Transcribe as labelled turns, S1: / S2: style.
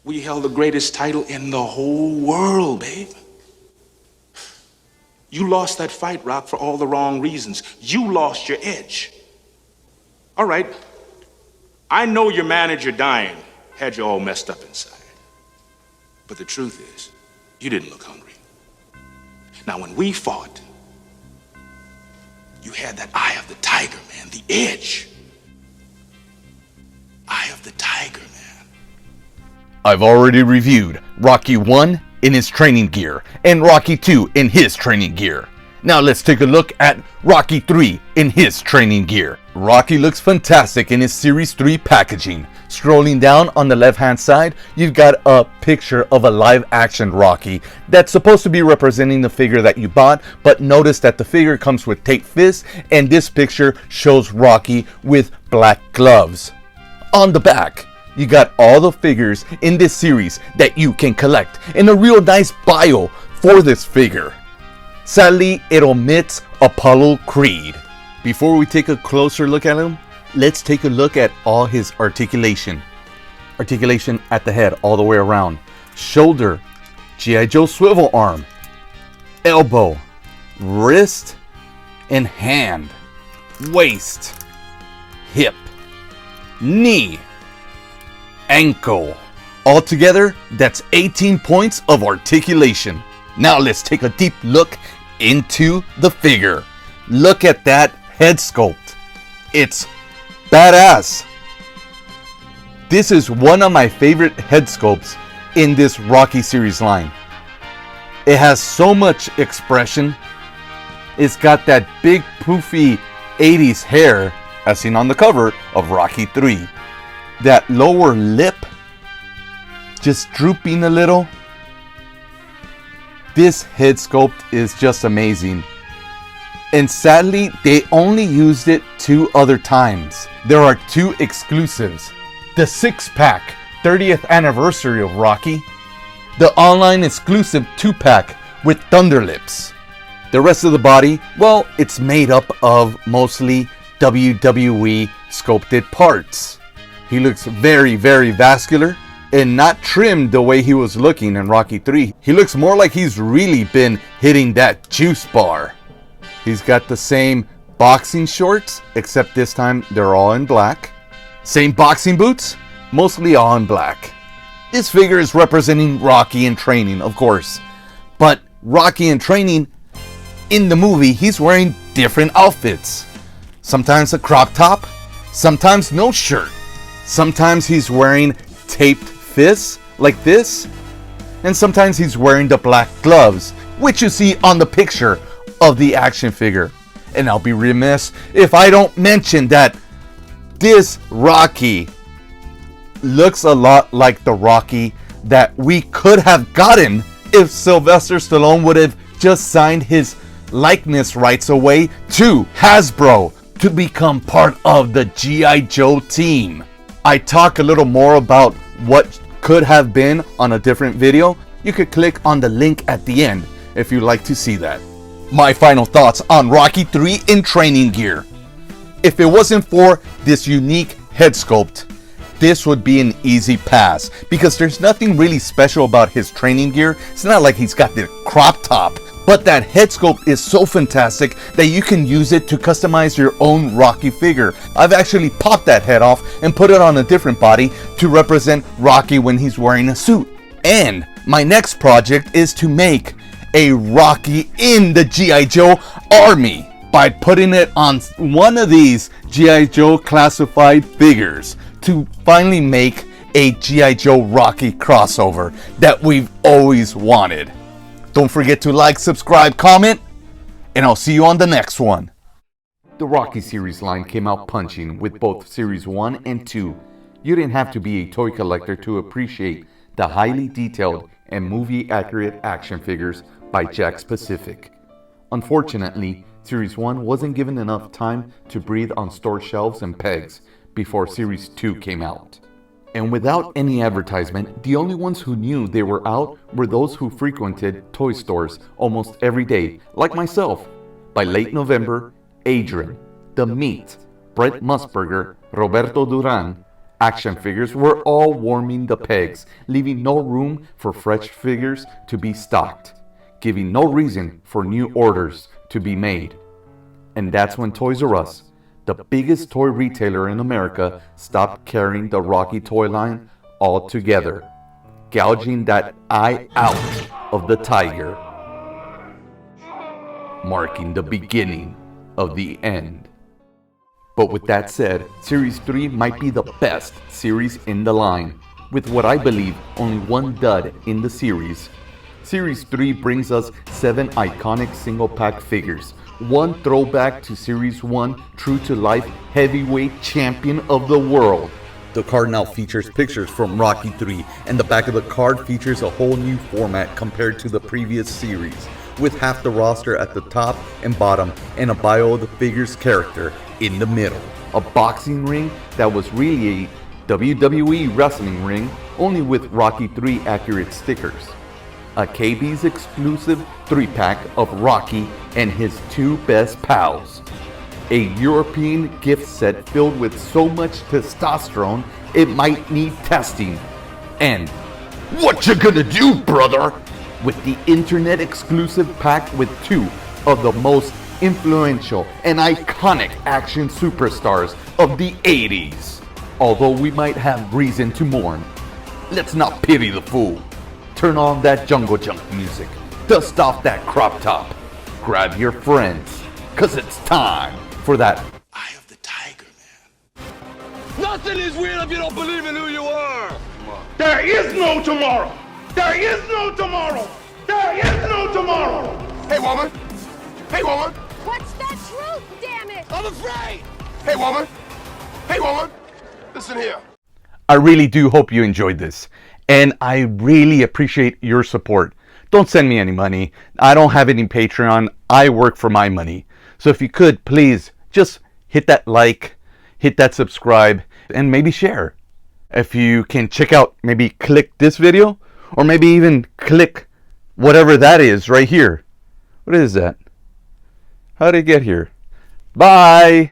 S1: We held the greatest title in the whole world, babe. You lost that fight, Rock, for all the wrong reasons. You lost your edge. All right. I know your manager dying had you all messed up inside. But the truth is, you didn't look hungry. Now, when we fought, you had that eye of the tiger, man, the edge. Eye of the tiger, man.
S2: I've already reviewed Rocky 1 in his training gear and Rocky 2 in his training gear. Now let's take a look at Rocky 3 in his training gear. Rocky looks fantastic in his Series 3 packaging. Scrolling down on the left hand side, you've got a picture of a live action Rocky that's supposed to be representing the figure that you bought, but notice that the figure comes with taped fists and this picture shows Rocky with black gloves. On the back, you got all the figures in this series that you can collect and a real nice bio for this figure. Sadly, it omits Apollo Creed. Before we take a closer look at him, let's take a look at all his articulation. Articulation at the head all the way around. Shoulder, G.I. Joe swivel arm, elbow, wrist, and hand. Waist, hip, knee, ankle. Altogether, that's 18 points of articulation. Now let's take a deep look into the figure. Look at that head sculpt. It's badass. This is one of my favorite head sculpts in this Rocky series line. It has so much expression. It's got that big poofy 80s hair as seen on the cover of Rocky 3. That lower lip just drooping a little. This head sculpt is just amazing. And sadly, they only used it 2 other times. There are 2 exclusives. The 6-pack 30th anniversary of Rocky. The online exclusive 2-pack with Thunder Lips. The rest of the body, well, it's made up of mostly WWE sculpted parts. He looks very, very vascular and not trimmed the way he was looking in Rocky 3. He looks more like he's really been hitting that juice bar. He's got the same boxing shorts, except this time they're all in black. Same boxing boots, mostly all in black. This figure is representing Rocky in training, of course. But Rocky in training, in the movie, he's wearing different outfits. Sometimes a crop top, sometimes no shirt. Sometimes he's wearing taped fists like this, and sometimes he's wearing the black gloves, which you see on the picture of the action figure. And I'll be remiss if I don't mention that this Rocky looks a lot like the Rocky that we could have gotten if Sylvester Stallone would have just signed his likeness rights away to Hasbro to become part of the G.I. Joe team. I talk a little more about what could have been on a different video. You could click on the link at the end if you'd like to see that. My final thoughts on Rocky 3 in training gear. If it wasn't for this unique head sculpt, this would be an easy pass because there's nothing really special about his training gear. It's not like he's got the crop top, but that head sculpt is so fantastic that you can use it to customize your own Rocky figure. I've actually popped that head off and put it on a different body to represent Rocky when he's wearing a suit. And my next project is to make a Rocky in the G.I. Joe army by putting it on one of these G.I. Joe classified figures to finally make a G.I. Joe Rocky crossover that we've always wanted. Don't forget to like, subscribe, comment, and I'll see you on the next one. The Rocky series line came out punching with both Series 1 and 2. You didn't have to be a toy collector to appreciate the highly detailed and movie-accurate action figures by Jakks Pacific. Unfortunately, Series 1 wasn't given enough time to breathe on store shelves and pegs before Series 2 came out. And without any advertisement, the only ones who knew they were out were those who frequented toy stores almost every day, like myself. By late November, Adrian, The Meat, Brett Musburger, Roberto Duran, action figures were all warming the pegs, leaving no room for fresh figures to be stocked, giving no reason for new orders to be made. And that's when Toys R Us, the biggest toy retailer in America, stopped carrying the Rocky toy line altogether, gouging that eye out of the tiger, marking the beginning of the end. But with that said, Series 3 might be the best series in the line, with what I believe only one dud in the series. Series 3 brings us 7 iconic single-pack figures, one throwback to Series 1 true-to-life heavyweight champion of the world. The card now features pictures from Rocky 3, and the back of the card features a whole new format compared to the previous series, with half the roster at the top and bottom and a bio of the figure's character in the middle. A boxing ring that was really a WWE wrestling ring, only with Rocky 3 accurate stickers. A KB's exclusive 3-pack of Rocky and his 2 best pals. A European gift set filled with so much testosterone it might need testing. And what you gonna do, brother? With the internet exclusive pack with 2 of the most influential and iconic action superstars of the 80s. Although we might have reason to mourn, let's not pity the fool. Turn on that jungle junk music, dust off that crop top, grab your friends, cause it's time for that
S1: Eye of the tiger, man.
S3: Nothing is real if you don't believe in who you are.
S1: There is no tomorrow. There is no tomorrow. There is no tomorrow.
S3: Hey, woman. Hey, woman.
S4: What's the truth, damn it?
S3: I'm afraid. Hey, woman. Hey, woman. Listen here.
S2: I really do hope you enjoyed this, and I really appreciate your support. Don't send me any money. I don't have any Patreon. I work for my money. So if you could, please just hit that like, hit that subscribe, and maybe share. If you can check out, maybe click this video, or maybe even click whatever that is right here. What is that? How did it get here? Bye!